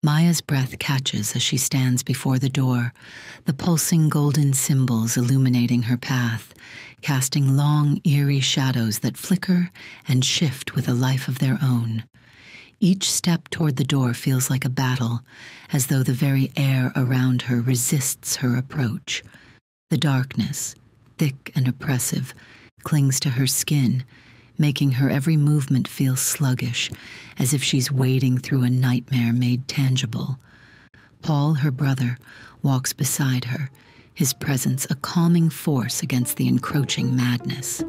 Maya's breath catches as she stands before the door, the pulsing golden symbols illuminating her path, casting long, eerie shadows that flicker and shift with a life of their own. Each step toward the door feels like a battle, as though the very air around her resists her approach. The darkness, thick and oppressive, clings to her skin, making her every movement feel sluggish, as if she's wading through a nightmare made tangible. Paul, her brother, walks beside her, his presence a calming force against the encroaching madness.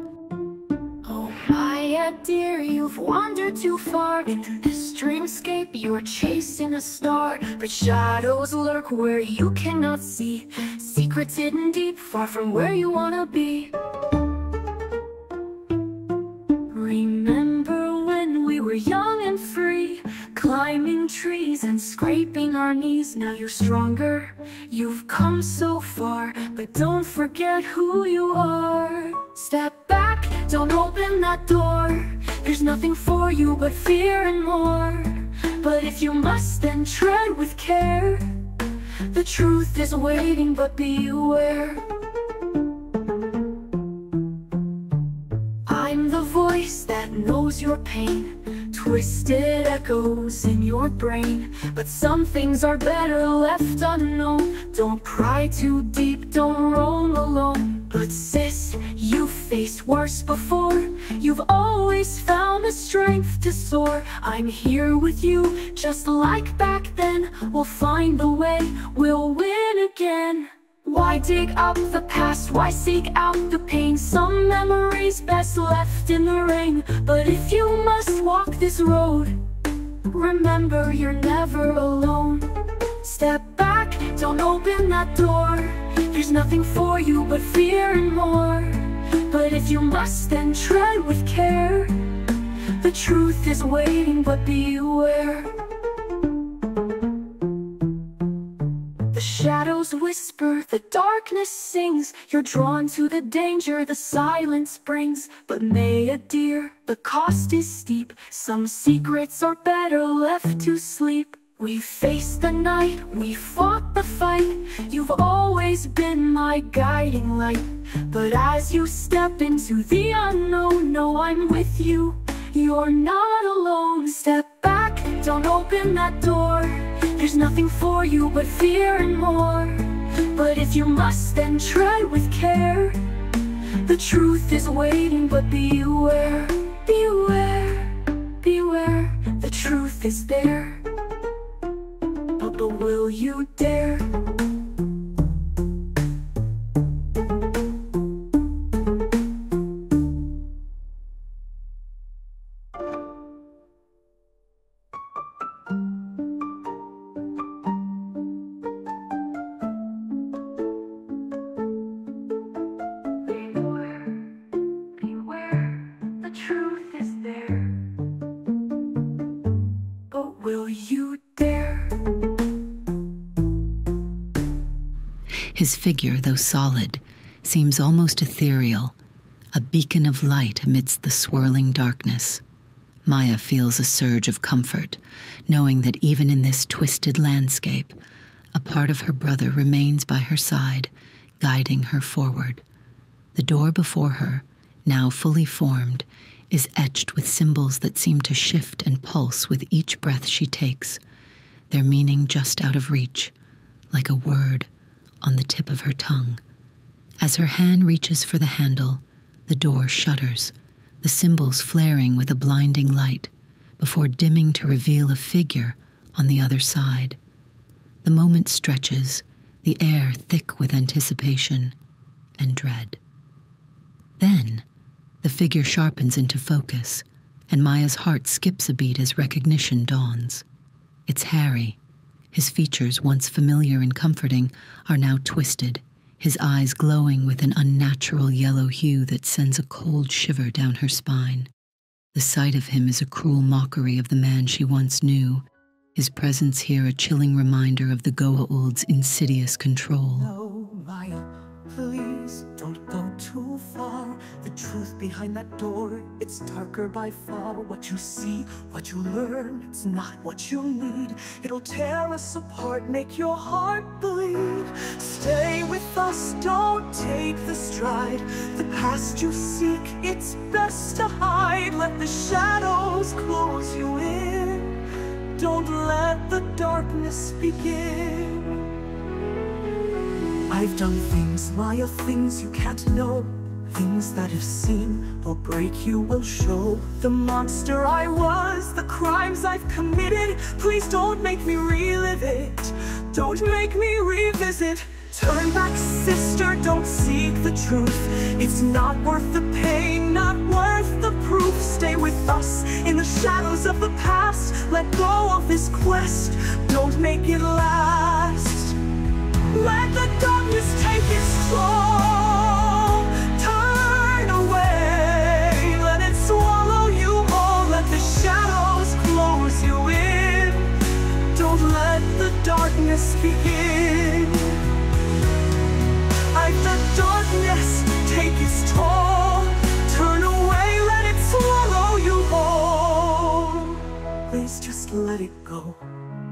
Oh, Maia, dear, you've wandered too far into this dreamscape. You're chasing a star, but shadows lurk where you cannot see. Secrets hidden deep, far from where you wanna be. Remember when we were young and free, climbing trees and scraping our knees. Now you're stronger, you've come so far, but don't forget who you are. Step back, don't open that door. There's nothing for you but fear and more. But if you must, then tread with care. The truth is waiting, but beware. I'm the voice that knows your pain, twisted echoes in your brain. But some things are better left unknown. Don't pry too deep, don't roam alone. But sis, you've faced worse before. You've always found the strength to soar. I'm here with you, just like back then. We'll find the way, we'll win again. Why dig up the past? Why seek out the pain? Some memories best left in the rain. But if you must walk this road, remember you're never alone. Step back, don't open that door. There's nothing for you but fear and more. But if you must, then tread with care. The truth is waiting, but beware. The shadows whisper, the darkness sings. You're drawn to the danger the silence brings. But Maia, dear, the cost is steep. Some secrets are better left to sleep. We faced the night, we fought the fight. You've always been my guiding light. But as you step into the unknown, know I'm with you, you're not alone. Step back, don't open that door. There's nothing for you but fear and more. But if you must, then tread with care. The truth is waiting, but beware. Beware, beware. The truth is there, but will you dare? Will you dare? His figure, though solid, seems almost ethereal, a beacon of light amidst the swirling darkness. Maia feels a surge of comfort, knowing that even in this twisted landscape, a part of her brother remains by her side, guiding her forward. The door before her, now fully formed, is etched with symbols that seem to shift and pulse with each breath she takes, their meaning just out of reach, like a word on the tip of her tongue. As her hand reaches for the handle, the door shudders, the symbols flaring with a blinding light, before dimming to reveal a figure on the other side. The moment stretches, the air thick with anticipation and dread. Then, the figure sharpens into focus, and Maia's heart skips a beat as recognition dawns. It's Harry. His features, once familiar and comforting, are now twisted, his eyes glowing with an unnatural yellow hue that sends a cold shiver down her spine. The sight of him is a cruel mockery of the man she once knew, his presence here a chilling reminder of the Goa'uld's insidious control. No, Maia, Please don't go too far. The truth behind that door, it's darker by far. What you see, what you learn, it's not what you need. It'll tear us apart, make your heart bleed. Stay with us, don't take the stride. The past you seek, it's best to hide. Let the shadows close you in. Don't let the darkness begin. I've done things, Maia, things you can't know. Things that if seen will break you, will show. The monster I was, the crimes I've committed. Please don't make me relive it. Don't make me revisit. Turn back, sister, don't seek the truth. It's not worth the pain, not worth the proof. Stay with us in the shadows of the past. Let go of this quest, don't make it last. Let the darkness take its toll. Turn away, let it swallow you whole. Let the shadows close you in. Don't let the darkness begin. Let the darkness take its toll. Turn away, let it swallow you whole. Please just let it go.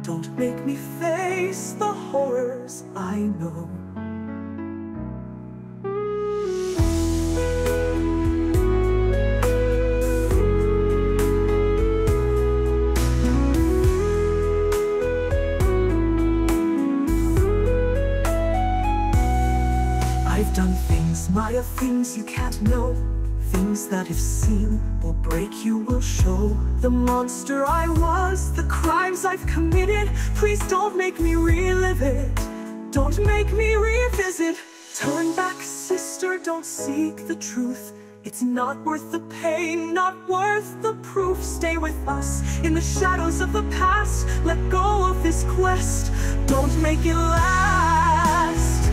Don't make me face the horrors I know. I've done things, Maia, things you can't know. Things that if seen will break you, will show. The monster I was, the crimes I've committed. Please don't make me relive it. Don't make me revisit. Turn back, sister, don't seek the truth. It's not worth the pain, not worth the proof. Stay with us in the shadows of the past. Let go of this quest, don't make it last.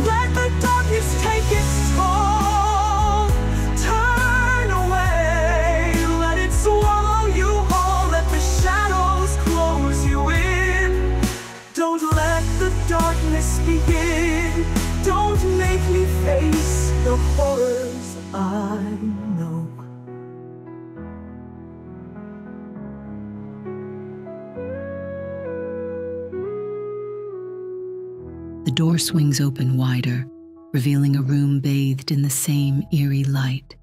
Let the darkness take its toll. Turn away, let it swallow you whole. Let the shadows close you in. Don't let the darkness begin. Don't make me face the horrors I know. The door swings open wider, revealing a room bathed in the same eerie light,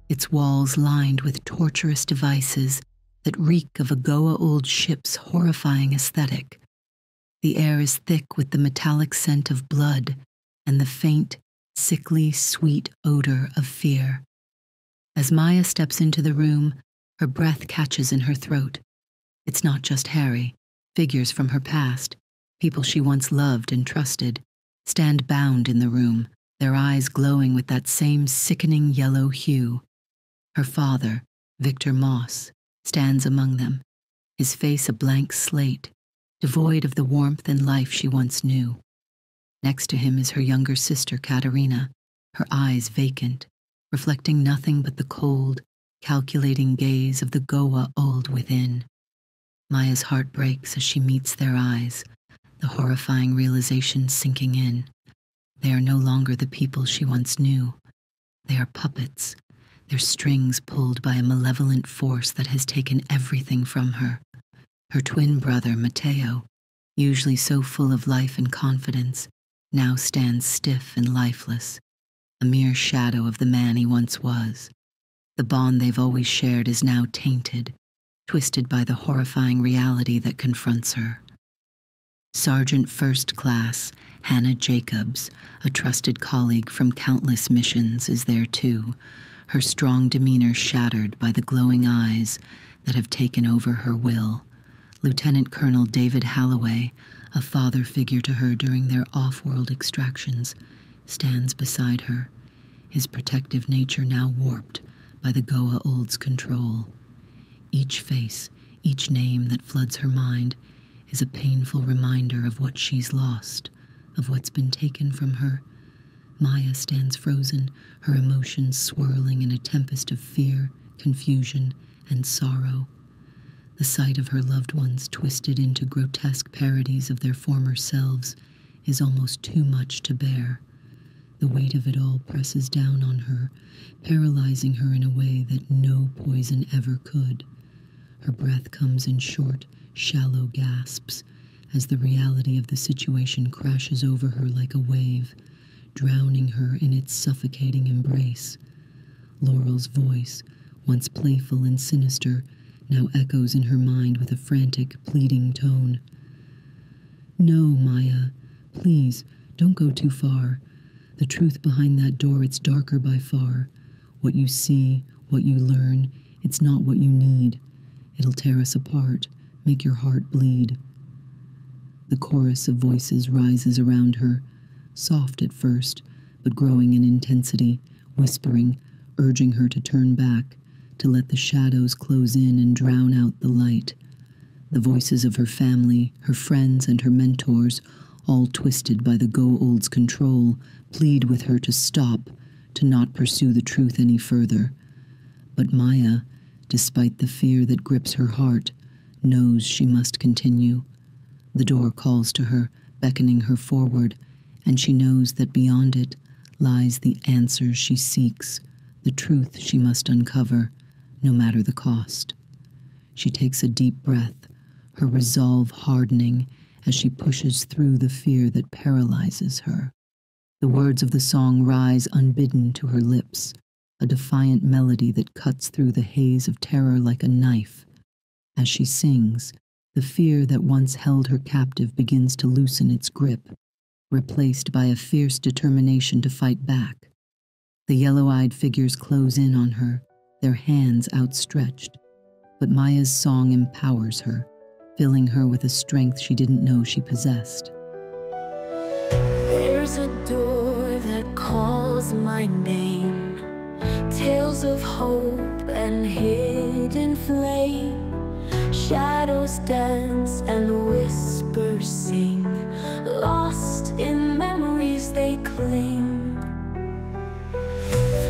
its walls lined with torturous devices that reek of a Goa old ship's horrifying aesthetic. The air is thick with the metallic scent of blood and the faint, sickly, sweet odor of fear. As Maia steps into the room, her breath catches in her throat. It's not just Harry. Figures from her past, people she once loved and trusted, stand bound in the room, their eyes glowing with that same sickening yellow hue. Her father, Victor Moss, stands among them, his face a blank slate, devoid of the warmth and life she once knew. Next to him is her younger sister, Katerina, her eyes vacant, reflecting nothing but the cold, calculating gaze of the Goa old within. Maia's heart breaks as she meets their eyes, the horrifying realization sinking in. They are no longer the people she once knew. They are puppets, their strings pulled by a malevolent force that has taken everything from her. Her twin brother, Matteo, usually so full of life and confidence, now stands stiff and lifeless, a mere shadow of the man he once was. The bond they've always shared is now tainted, twisted by the horrifying reality that confronts her. Sergeant First Class Hannah Jacobs, a trusted colleague from countless missions, is there too, her strong demeanor shattered by the glowing eyes that have taken over her will. Lieutenant Colonel David Halloway, a father figure to her during their off-world extractions, stands beside her, his protective nature now warped by the Goa Old's control. Each face, each name that floods her mind is a painful reminder of what she's lost, of what's been taken from her. Maia stands frozen, her emotions swirling in a tempest of fear, confusion, and sorrow. The sight of her loved ones twisted into grotesque parodies of their former selves is almost too much to bear. The weight of it all presses down on her, paralyzing her in a way that no poison ever could. Her breath comes in short, shallow gasps as the reality of the situation crashes over her like a wave, drowning her in its suffocating embrace. Laurel's voice, once playful and sinister, now echoes in her mind with a frantic, pleading tone. "No, Maia, please, don't go too far. The truth behind that door, it's darker by far. What you see, what you learn, it's not what you need. It'll tear us apart, make your heart bleed." The chorus of voices rises around her, soft at first, but growing in intensity, whispering, urging her to turn back, to let the shadows close in and drown out the light. The voices of her family, her friends, and her mentors, all twisted by the Go-Old's control, plead with her to stop, to not pursue the truth any further. But Maia, despite the fear that grips her heart, knows she must continue. The door calls to her, beckoning her forward, and she knows that beyond it lies the answers she seeks, the truth she must uncover, no matter the cost. She takes a deep breath, her resolve hardening as she pushes through the fear that paralyzes her. The words of the song rise unbidden to her lips, a defiant melody that cuts through the haze of terror like a knife. As she sings, the fear that once held her captive begins to loosen its grip, replaced by a fierce determination to fight back. The yellow-eyed figures close in on her, their hands outstretched, but Maia's song empowers her, filling her with a strength she didn't know she possessed. There's a door that calls my name, tales of hope and hidden flame. Shadows dance and whispers sing, lost in memories they cling.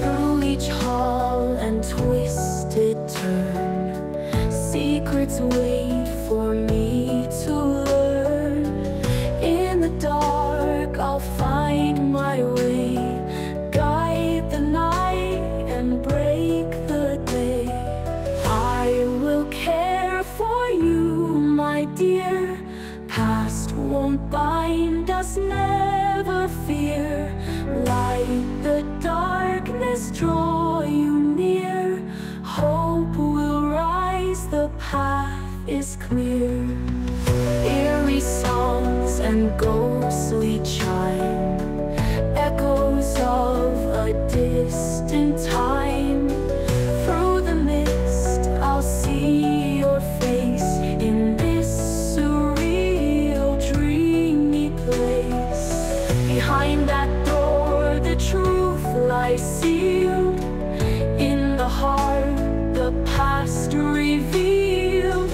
Through each hall and twisted turn, secrets wait for me to learn. In the dark I'll find my way, guide the night and break the day. I will care for you, my dear. Past won't bind us, never fear. Light the darkness, draw you near. Hope will rise, the path is clear. Eerie songs and ghostly chime, echoes of a distant time. Through the mist I'll see your face in this surreal, dreamy place. Behind that door the truth lies sealed, in the heart the past revealed.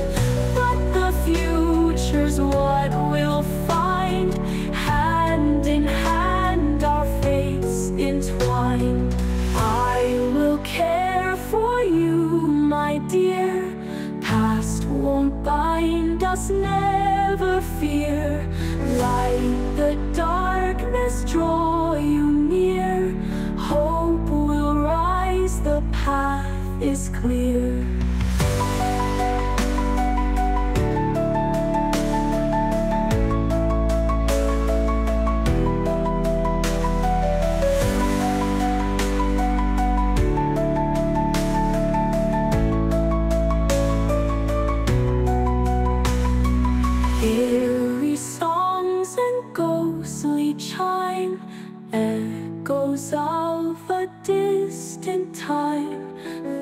But the future's what we'll find, hand in hand our fates entwined. I will care for you, my dear. Past won't bind us, never fear. Light the darkness, draw you near. Hope will rise, the path is clear. Eerie songs and ghostly chime, echoes of a distant time.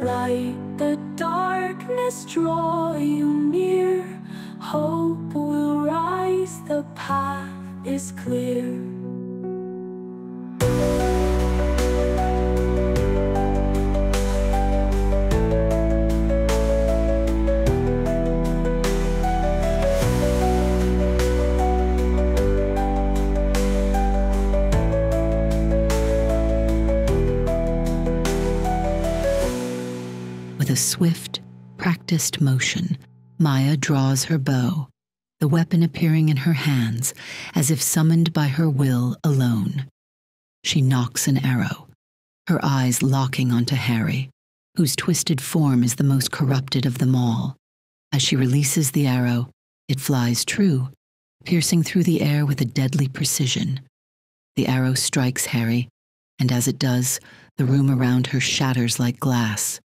Light the darkness, draw you near. Hope will rise, the path is clear. With a swift, practiced motion, Maia draws her bow, the weapon appearing in her hands as if summoned by her will alone. She nocks an arrow, her eyes locking onto Harry, whose twisted form is the most corrupted of them all. As she releases the arrow, it flies true, piercing through the air with a deadly precision. The arrow strikes Harry, and as it does, the room around her shatters like glass,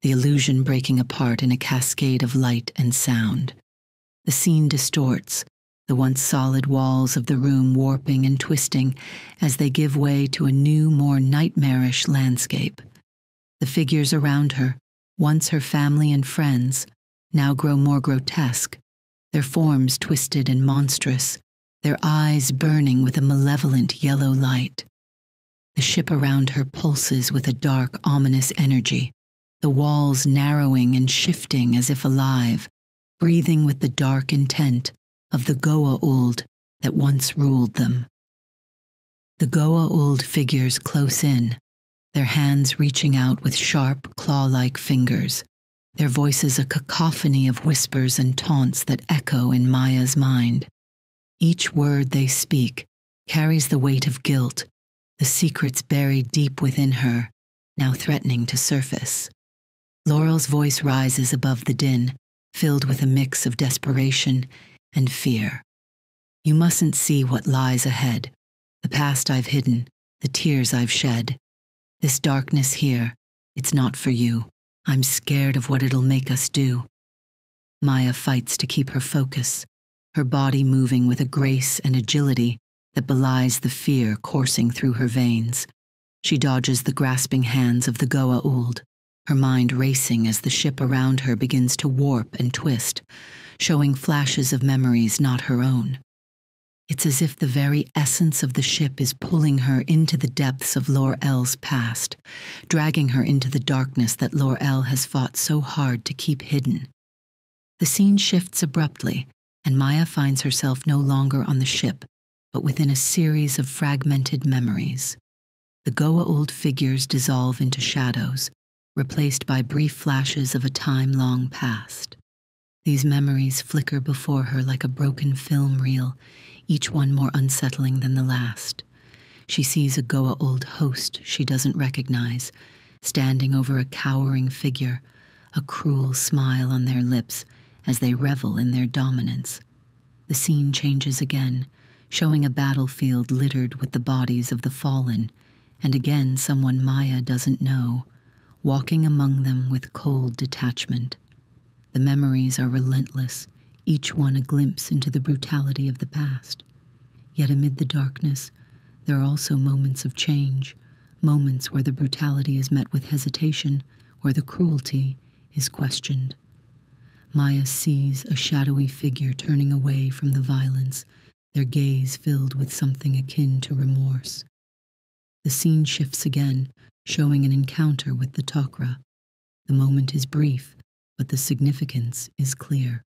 the illusion breaking apart in a cascade of light and sound. The scene distorts, the once solid walls of the room warping and twisting as they give way to a new, more nightmarish landscape. The figures around her, once her family and friends, now grow more grotesque, their forms twisted and monstrous, their eyes burning with a malevolent yellow light. The ship around her pulses with a dark, ominous energy, the walls narrowing and shifting as if alive, breathing with the dark intent of the Goa'uld that once ruled them. The Goa'uld figures close in, their hands reaching out with sharp, claw-like fingers, their voices a cacophony of whispers and taunts that echo in Maia's mind. Each word they speak carries the weight of guilt, the secrets buried deep within her, now threatening to surface. Laurel's voice rises above the din, filled with a mix of desperation and fear. You mustn't see what lies ahead, the past I've hidden, the tears I've shed. This darkness here, it's not for you. I'm scared of what it'll make us do. Maia fights to keep her focus, her body moving with a grace and agility that belies the fear coursing through her veins. She dodges the grasping hands of the Goa'uld, her mind racing as the ship around her begins to warp and twist, showing flashes of memories not her own. It's as if the very essence of the ship is pulling her into the depths of Laurel's past, dragging her into the darkness that Laurel has fought so hard to keep hidden. The scene shifts abruptly, and Maia finds herself no longer on the ship, but within a series of fragmented memories. The Goa'uld figures dissolve into shadows, replaced by brief flashes of a time long past. These memories flicker before her like a broken film reel, each one more unsettling than the last. She sees a Goa'uld host she doesn't recognize, standing over a cowering figure, a cruel smile on their lips as they revel in their dominance. The scene changes again, showing a battlefield littered with the bodies of the fallen, and again someone Maia doesn't know, walking among them with cold detachment. The memories are relentless, each one a glimpse into the brutality of the past. Yet amid the darkness, there are also moments of change, moments where the brutality is met with hesitation, where the cruelty is questioned. Maia sees a shadowy figure turning away from the violence, their gaze filled with something akin to remorse. The scene shifts again, showing an encounter with the Tok'ra. The moment is brief, but the significance is clear.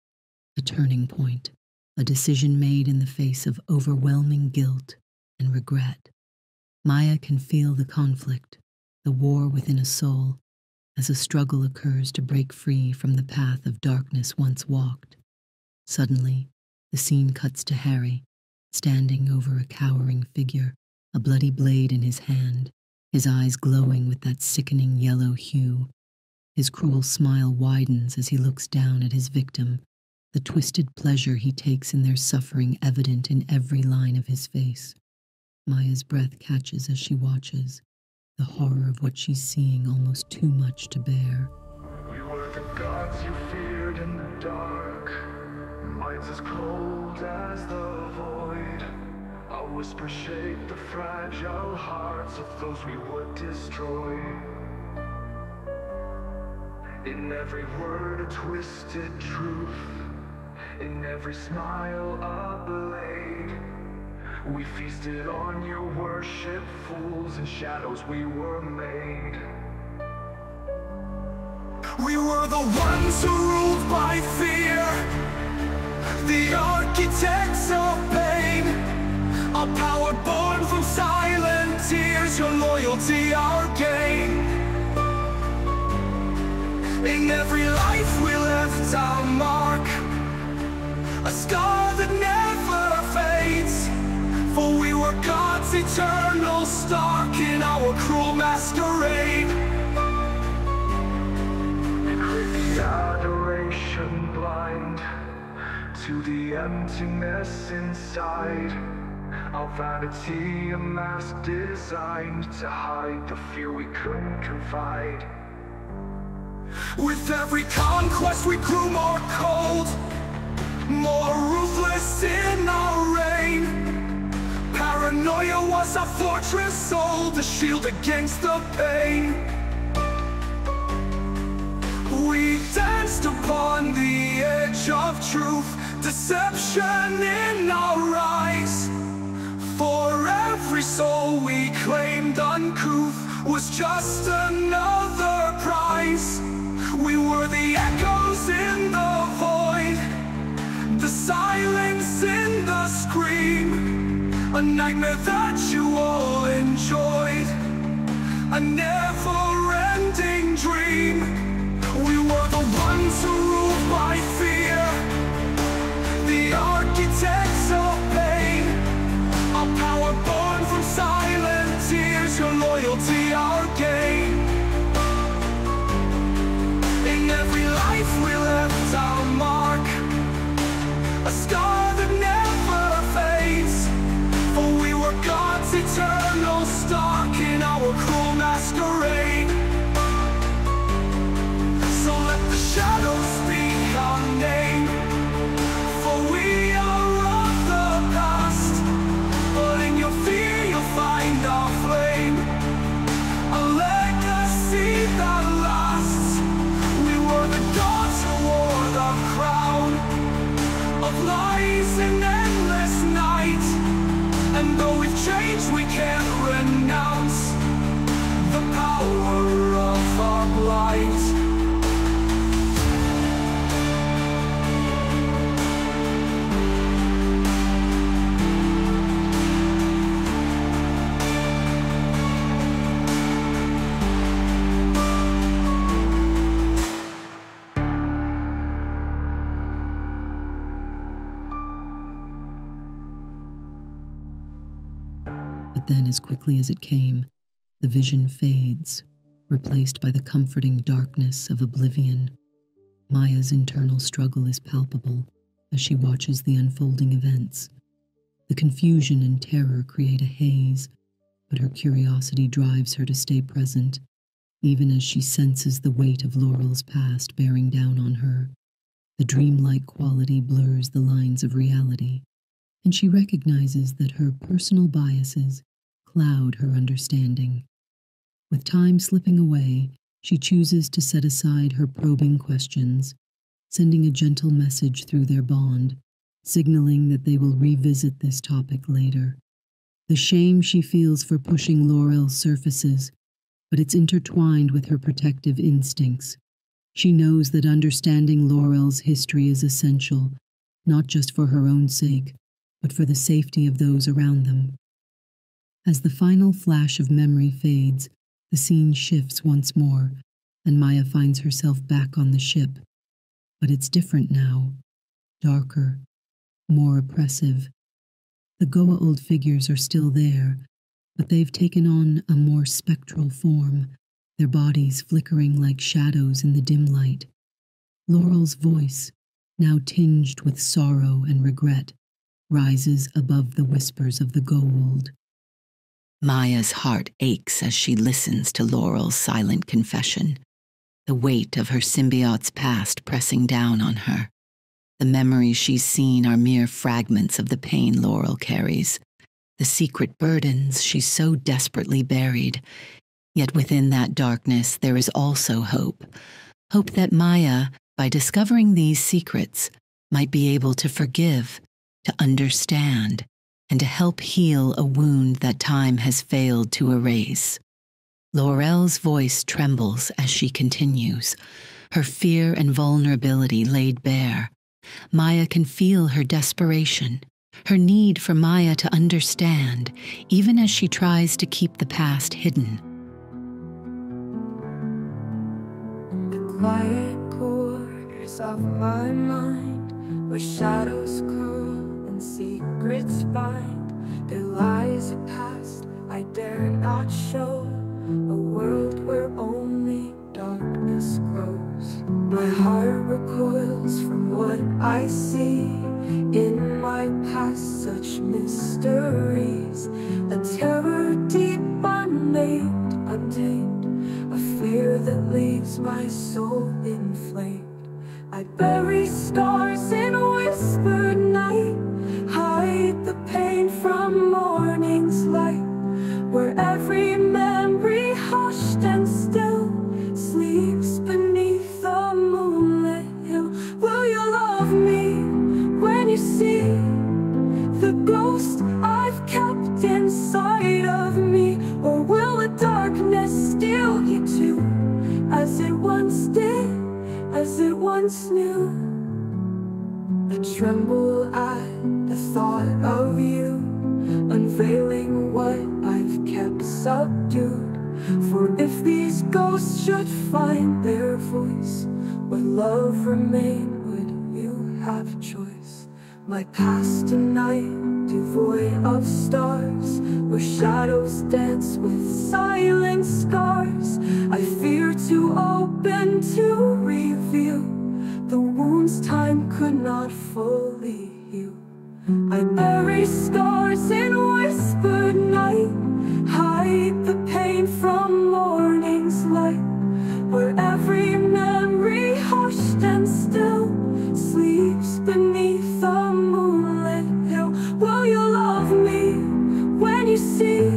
A turning point, a decision made in the face of overwhelming guilt and regret. Maia can feel the conflict, the war within a soul, as a struggle occurs to break free from the path of darkness once walked. Suddenly, the scene cuts to Harry, standing over a cowering figure, a bloody blade in his hand, his eyes glowing with that sickening yellow hue. His cruel smile widens as he looks down at his victim, the twisted pleasure he takes in their suffering evident in every line of his face. Maia's breath catches as she watches, the horror of what she's seeing almost too much to bear. We were the gods you feared in the dark, minds as cold as the void. A whisper shaped the fragile hearts of those we would destroy. In every word a twisted truth, in every smile a blade. We feasted on your worship, fools and shadows we were made. We were the ones who ruled by fear, the architects of pain. Our power born from silent tears, your loyalty our gain. In every life we left our mark, a scar that never fades. For we were gods God's eternal stock in our cruel masquerade. The adoration blind to the emptiness inside. Our vanity, a mask designed to hide the fear we couldn't confide. With every conquest we grew more cold, more ruthless in our reign. Paranoia was our fortress soul, the shield against the pain. We danced upon the edge of truth, deception in our eyes. For every soul we claimed uncouth was just another prize. We were the echoes in the void, the silence in the scream, a nightmare that you all enjoyed, a never-ending dream. We were the ones who ruled by fear, the architects of pain. Our power born from silent tears, your loyalty our gain. In every life we left our mark, a scar that never fades. For we were God's eternal stock in our cruel masquerade. So let the shadows speak our name, for we are of the past. But in your fear you'll find our flame, a legacy that lasts. We were the gods who wore the crown of lies and endless night. And though we've changed, we can't renounce the power of our light. But then, as quickly as it came, the vision fades, replaced by the comforting darkness of oblivion. Maya's internal struggle is palpable as she watches the unfolding events. The confusion and terror create a haze, but her curiosity drives her to stay present, even as she senses the weight of Laurel's past bearing down on her. The dreamlike quality blurs the lines of reality, and she recognizes that her personal biases cloud her understanding. With time slipping away, she chooses to set aside her probing questions, sending a gentle message through their bond, signaling that they will revisit this topic later. The shame she feels for pushing Laurel surfaces, but it's intertwined with her protective instincts. She knows that understanding Laurel's history is essential, not just for her own sake, but for the safety of those around them. As the final flash of memory fades, the scene shifts once more, and Maia finds herself back on the ship. But it's different now, darker, more oppressive. The Goa'uld figures are still there, but they've taken on a more spectral form, their bodies flickering like shadows in the dim light. Laurel's voice, now tinged with sorrow and regret, rises above the whispers of the Goa'uld. Maya's heart aches as she listens to Laurel's silent confession, the weight of her symbiote's past pressing down on her. The memories she's seen are mere fragments of the pain Laurel carries, the secret burdens she's so desperately buried. Yet within that darkness there is also hope. Hope that Maia, by discovering these secrets, might be able to forgive, to understand, and to help heal a wound that time has failed to erase. Laurel's voice trembles as she continues, her fear and vulnerability laid bare. Maia can feel her desperation, her need for Maia to understand, even as she tries to keep the past hidden. The quiet corners of my mind, where shadows curl and secrets bind, there lies a past show a world where only darkness grows. My heart recoils from what I see in my past, such mysteries, a terror deep unnamed, untamed, a fear that leaves my soul inflamed. I bury scars in whispered night, hide the pain from morning's light, where every memory hushed and still sleeps beneath the moonlit hill. Will you love me when you see the ghost I've kept inside of me? Or will the darkness steal you too, as it once did, as it once knew? I tremble at the thought of you, unveiling what I've kept subdued. For if these ghosts should find their voice, would love remain, would you have choice? My past tonight, devoid of stars, where shadows dance with silent scars. I fear to open, to reveal the wounds time could not fully heal. I bury scars in whispered night, hide the pain from morning's light, where every memory hushed and still sleeps beneath the moonlit hill. Will you love me when you see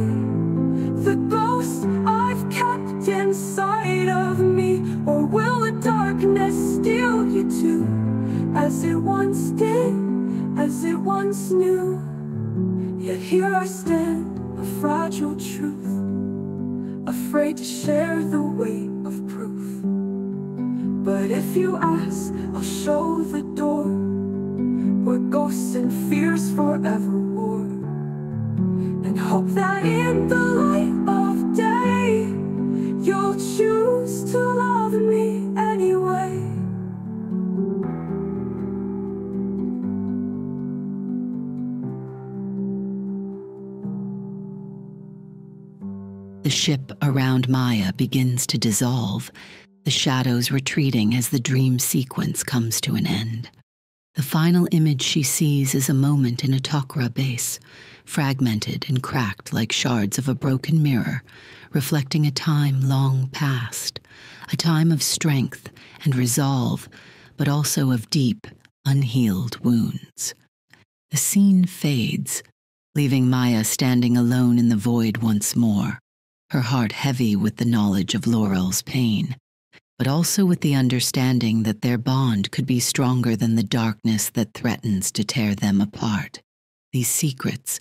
the ghost I've kept inside of me? Or will the darkness steal you too, as it once did, as it once knew? Yet here I stand, a fragile truth, afraid to share the weight of proof. But if you ask, I'll show the door, where ghosts and fears forever war, and hope that in the light of day you'll choose to love me anyway. The ship around Maia begins to dissolve, the shadows retreating as the dream sequence comes to an end. The final image she sees is a moment in a Tok'ra base, fragmented and cracked like shards of a broken mirror, reflecting a time long past, a time of strength and resolve, but also of deep, unhealed wounds. The scene fades, leaving Maia standing alone in the void once more, her heart heavy with the knowledge of Laurel's pain, but also with the understanding that their bond could be stronger than the darkness that threatens to tear them apart. These secrets,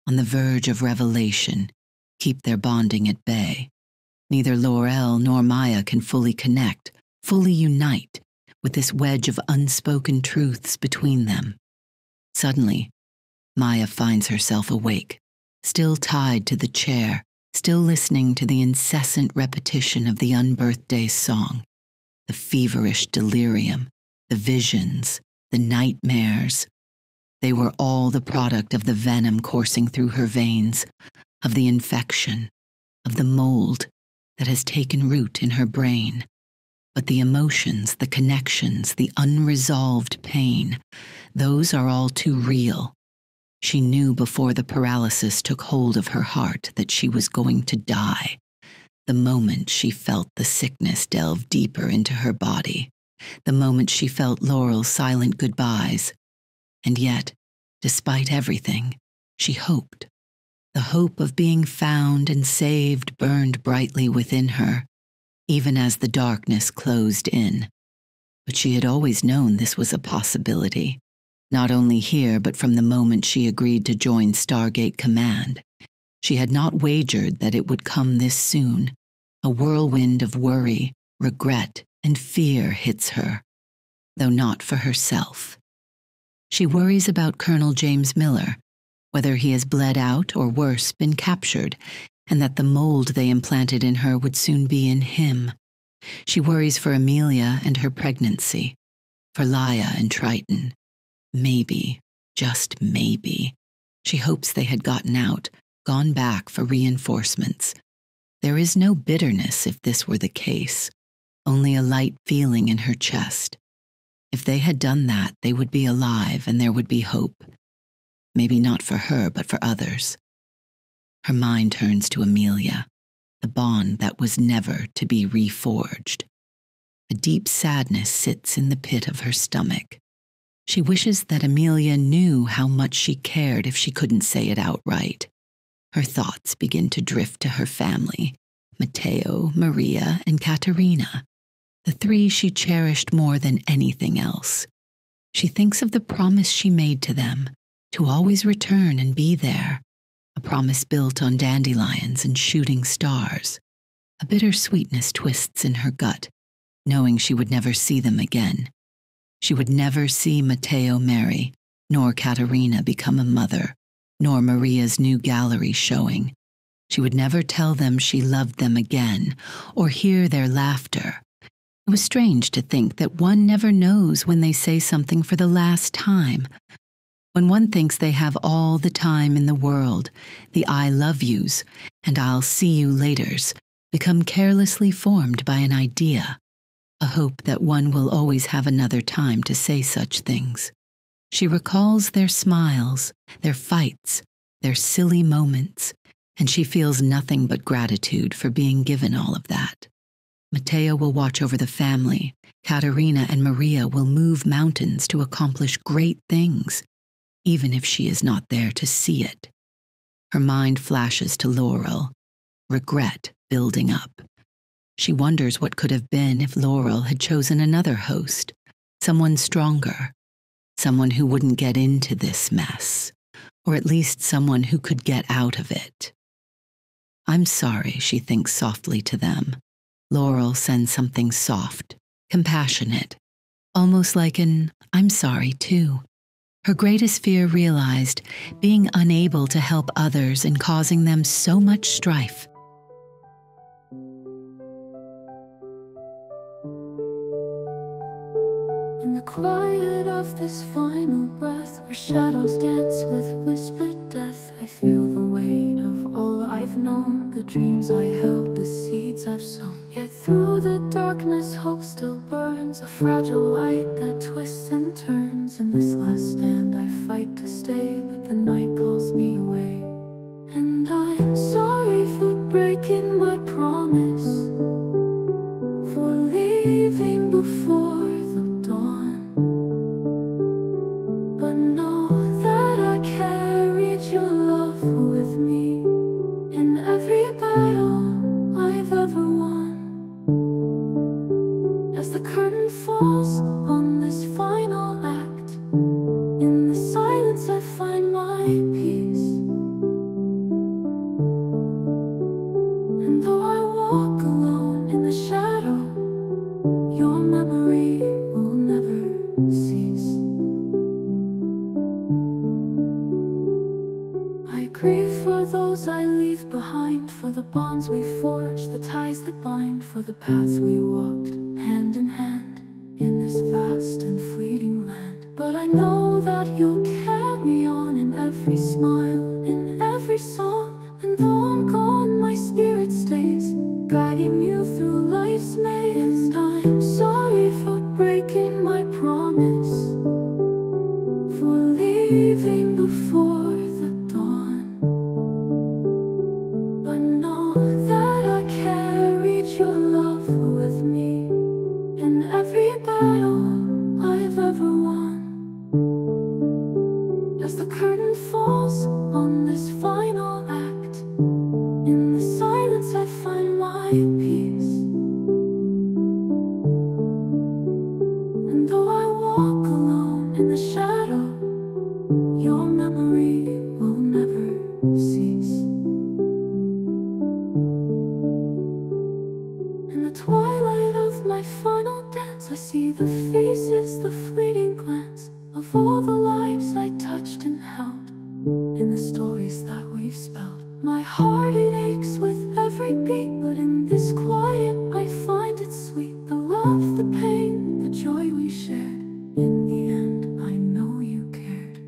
on the verge of revelation, keep their bonding at bay. Neither Laurel nor Maia can fully connect, fully unite, with this wedge of unspoken truths between them. Suddenly, Maia finds herself awake, still tied to the chair, still listening to the incessant repetition of the unbirthday song, the feverish delirium, the visions, the nightmares. They were all the product of the venom coursing through her veins, of the infection, of the mold that has taken root in her brain. But the emotions, the connections, the unresolved pain, those are all too real. She knew before the paralysis took hold of her heart that she was going to die, the moment she felt the sickness delve deeper into her body, the moment she felt Laurel's silent goodbyes. And yet, despite everything, she hoped. The hope of being found and saved burned brightly within her, even as the darkness closed in. But she had always known this was a possibility. Not only here, but from the moment she agreed to join Stargate Command. She had not wagered that it would come this soon. A whirlwind of worry, regret, and fear hits her, though not for herself. She worries about Colonel James Miller, whether he has bled out or worse, been captured, and that the mold they implanted in her would soon be in him. She worries for Amelia and her pregnancy, for Laia and Triton. Maybe, just maybe, she hopes they had gotten out, gone back for reinforcements, There is no bitterness if this were the case, only a light feeling in her chest. If they had done that, they would be alive and there would be hope. Maybe not for her, but for others. Her mind turns to Amelia, the bond that was never to be reforged. A deep sadness sits in the pit of her stomach. She wishes that Amelia knew how much she cared if she couldn't say it outright. Her thoughts begin to drift to her family, Matteo, Maria, and Caterina, the three she cherished more than anything else. She thinks of the promise she made to them, to always return and be there, a promise built on dandelions and shooting stars. A bitter sweetness twists in her gut, knowing she would never see them again. She would never see Matteo marry, nor Caterina become a mother, nor Maria's new gallery showing. She would never tell them she loved them again, or hear their laughter. It was strange to think that one never knows when they say something for the last time. When one thinks they have all the time in the world, the I love yous and I'll see you laters become carelessly formed by an idea, a hope that one will always have another time to say such things. She recalls their smiles, their fights, their silly moments, and she feels nothing but gratitude for being given all of that. Matteo will watch over the family. Caterina and Maria will move mountains to accomplish great things, even if she is not there to see it. Her mind flashes to Laurel, regret building up. She wonders what could have been if Laurel had chosen another host, someone stronger, someone who wouldn't get into this mess, or at least someone who could get out of it. I'm sorry, she thinks softly to them. Laurel sends something soft, compassionate, almost like an I'm sorry too. Her greatest fear realized, being unable to help others and causing them so much strife. In the quiet of this final breath, where shadows dance with whispered death, I feel the weight of all I've known, the dreams I held, the seeds I've sown. Yet through the darkness hope still burns, a fragile light that twists and turns. In this last stand I fight to stay, but the night calls me away. And I'm sorry for breaking my promise, for leaving before the dawn. But know that I carried your love with me in every battle I've ever won. As the curtain falls on this final act, in the silence I find my peace. And though I walk alone in the shadow, your memory will never cease. I grieve for those I leave behind, for the bonds we forged, the ties that bind, for the paths we walked hand in hand in this vast and fleeting land. But I know that you'll carry on in every smile, in every song. And though I'm gone, my spirit stays, guiding you through life's maze. And I'm sorry for breaking my promise, for leaving before the dawn. But know that I carried your love with me in every battle I've ever won. As the curtain falls on this final act, in the silence I find my peace. And though I walk alone in the shadow, your memory will never cease. In the twilight of my final dance, I see the faces, the fleeting glance of all the lives I touched and held in the stories that we've spelled. My heart, it aches with every beat, but in this quiet I find it sweet. The love, the pain, the joy we shared. In the end, I know you cared.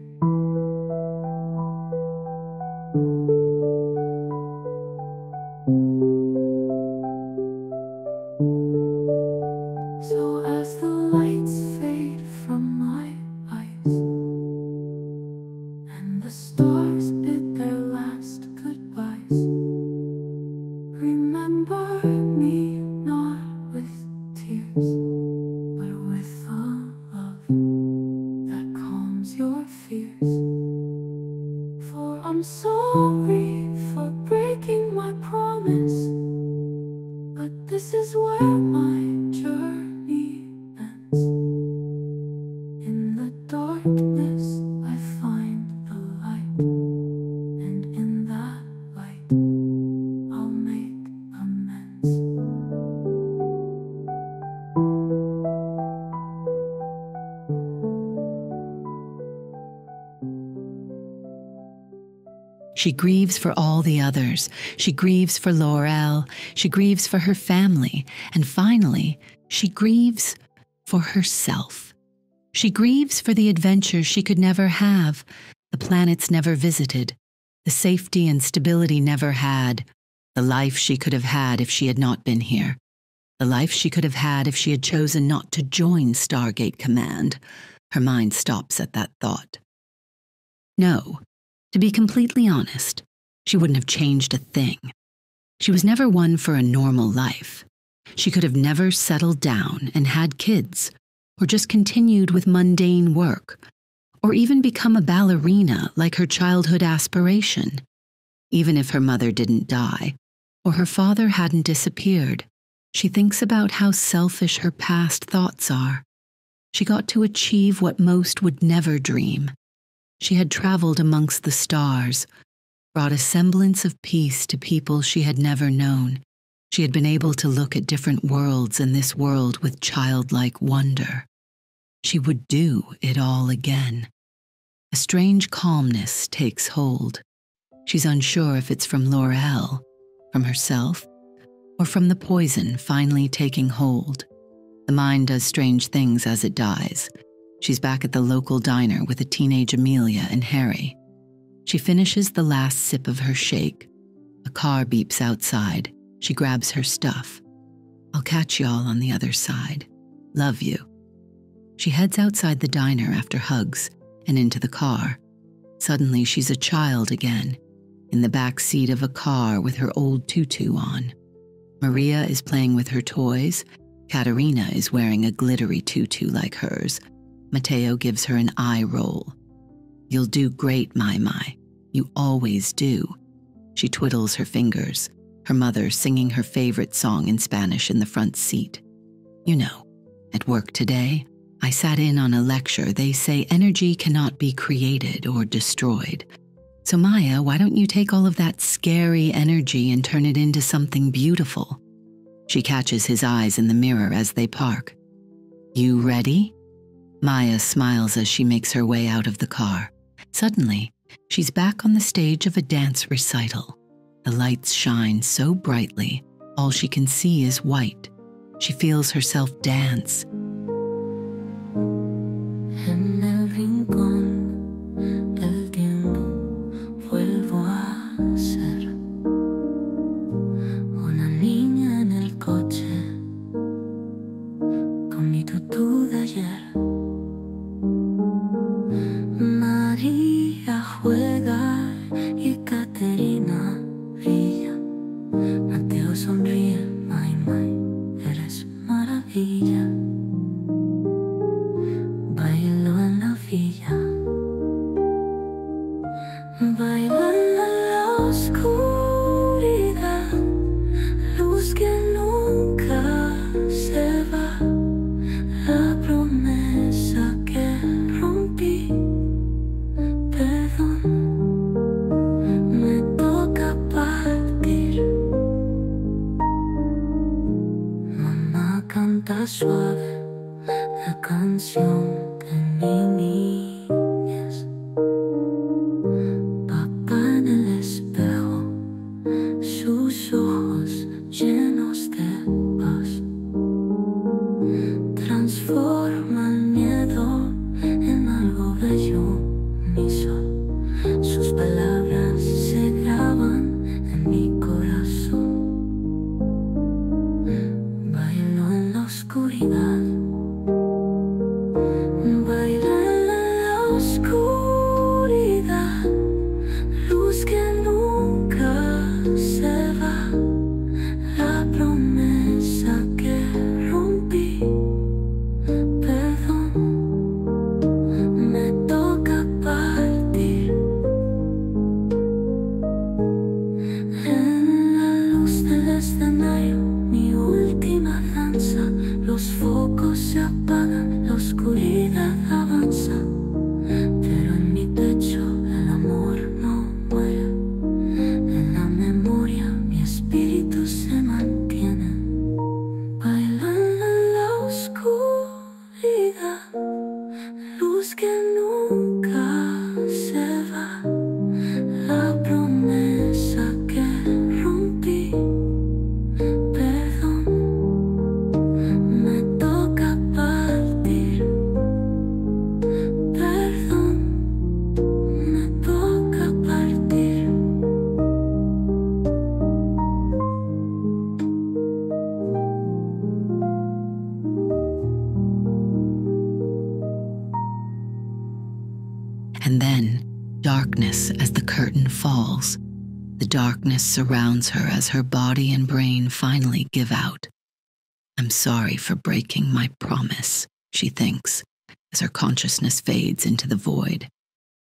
I'm sorry for breaking my promise, but this is where my journey ends. In the darkness I find the light, and in that light I'll make amends. She grieves for all the others. She grieves for Laurel. She grieves for her family. And finally, she grieves for herself. She grieves for the adventures she could never have, the planets never visited, the safety and stability never had, the life she could have had if she had not been here, the life she could have had if she had chosen not to join Stargate Command. Her mind stops at that thought. No. To be completely honest, she wouldn't have changed a thing. She was never one for a normal life. She could have never settled down and had kids, or just continued with mundane work, or even become a ballerina like her childhood aspiration. Even if her mother didn't die, or her father hadn't disappeared, she thinks about how selfish her past thoughts are. She got to achieve what most would never dream. She had traveled amongst the stars, brought a semblance of peace to people she had never known. She had been able to look at different worlds in this world with childlike wonder. She would do it all again. A strange calmness takes hold. She's unsure if it's from Laurel, from herself, or from the poison finally taking hold. The mind does strange things as it dies. She's back at the local diner with a teenage Amelia and Harry. She finishes the last sip of her shake. A car beeps outside. She grabs her stuff. I'll catch y'all on the other side. Love you. She heads outside the diner after hugs and into the car. Suddenly she's a child again, in the back seat of a car with her old tutu on. Maria is playing with her toys. Katerina is wearing a glittery tutu like hers. Mateo gives her an eye roll. You'll do great, Mai. You always do. She twiddles her fingers, her mother singing her favorite song in Spanish in the front seat. You know, at work today, I sat in on a lecture. They say energy cannot be created or destroyed. So Maia, why don't you take all of that scary energy and turn it into something beautiful? She catches his eyes in the mirror as they park. You ready? Maia smiles as she makes her way out of the car. Suddenly, she's back on the stage of a dance recital. The lights shine so brightly, all she can see is white. She feels herself dance. En el rincón del tiempo vuelvo a ser una niña en el coche con mi tutú de ayer. María juega y Caterina brilla. Mateo sonríe, Mai, eres maravilla. Bailo en la villa, bailo en la oscuridad, luz que nunca se va, la promesa que rompí. Perdón, me toca partir. Mamá canta suave la canción de mi niñez. Papá en el espejo, sus ojos llenos de paz. Transforma el miedo en algo bello, mi sol. Sus palabras se graban en mi corazón. Bailo en la oscuridad. darkness as the curtain falls. The darkness surrounds her as her body and brain finally give out. I'm sorry for breaking my promise, she thinks, as her consciousness fades into the void.